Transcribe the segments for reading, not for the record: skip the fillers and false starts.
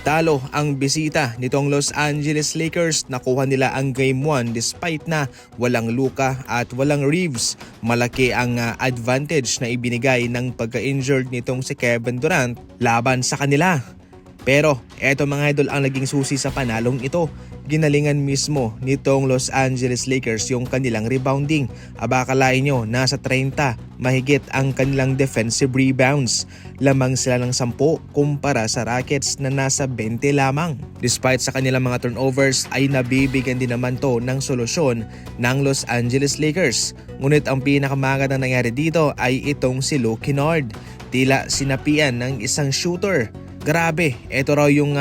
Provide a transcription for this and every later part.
Talo ang bisita nitong Los Angeles Lakers. Nakuha nila ang Game 1 despite na walang Luka at walang Reeves. Malaki ang advantage na ibinigay ng pagka-injured nitong si Kevin Durant laban sa kanila. Pero eto mga idol ang naging susi sa panalong ito. Ginalingan mismo nitong Los Angeles Lakers yung kanilang rebounding. Abakalain nyo, nasa 30 mahigit ang kanilang defensive rebounds. Lamang sila ng 10 kumpara sa Rockets na nasa 20 lamang. Despite sa kanilang mga turnovers ay nabibigyan din naman to ng solusyon ng Los Angeles Lakers. Ngunit ang pinakamagandang nangyari dito ay itong si Luke Kennard. Tila sinapian ng isang shooter. Grabe, ito raw yung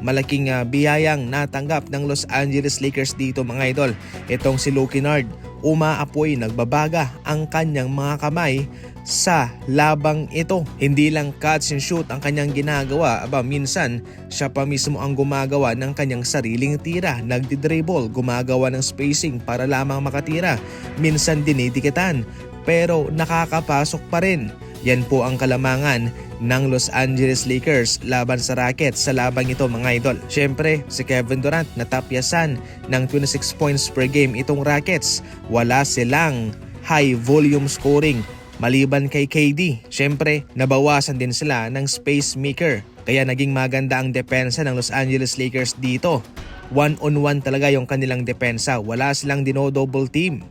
malaking biyayang natanggap ng Los Angeles Lakers dito mga idol. Itong si Luke Kennard, umaapoy, nagbabaga ang kanyang mga kamay sa labang ito. Hindi lang catch and shoot ang kanyang ginagawa, minsan siya pa mismo ang gumagawa ng kanyang sariling tira. Nagdi-dribble, gumagawa ng spacing para lamang makatira. Minsan dinidikitan, pero nakakapasok pa rin. Yan po ang kalamangan ng Los Angeles Lakers laban sa Rockets sa labang ito mga idol. Siyempre, si Kevin Durant natapyasan ng 26 points per game itong Rockets. Wala silang high volume scoring maliban kay KD. Siyempre, nabawasan din sila ng space maker. Kaya naging maganda ang depensa ng Los Angeles Lakers dito. One-on-one talaga yung kanilang depensa. Wala silang dino-double team.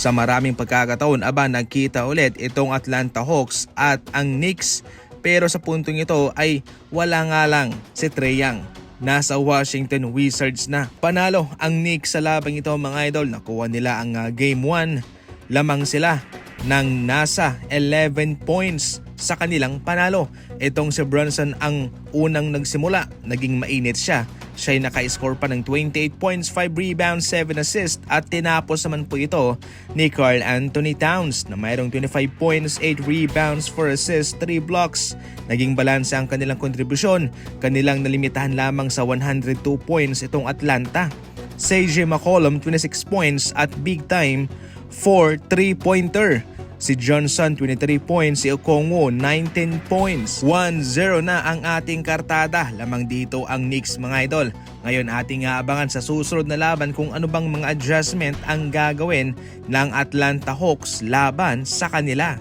Sa maraming pagkakataon, nagkita ulit itong Atlanta Hawks at ang Knicks. Pero sa puntong ito ay wala nga lang si Trae Young. Nasa Washington Wizards na. Panalo ang Knicks sa labang ito mga idol. Nakuha nila ang Game 1. Lamang sila ng nasa 11 points sa kanilang panalo. Itong si Brunson ang unang nagsimula. Naging mainit siya. Siya'y naka-score pa ng 28 points, 5 rebounds, 7 assists at tinapos naman po ito ni Karl Anthony Towns na mayroong 25 points, 8 rebounds, 4 assists, 3 blocks. Naging balanse ang kanilang kontribusyon. Kanilang nalimitahan lamang sa 102 points itong Atlanta. CJ McCollum 26 points at big time for 3-pointer. Si Johnson 23 points, si Okongwu 19 points. 1-0 na ang ating kartada. Lamang dito ang Knicks mga idol. Ngayon ating aabangan sa susunod na laban kung ano bang mga adjustment ang gagawin ng Atlanta Hawks laban sa kanila.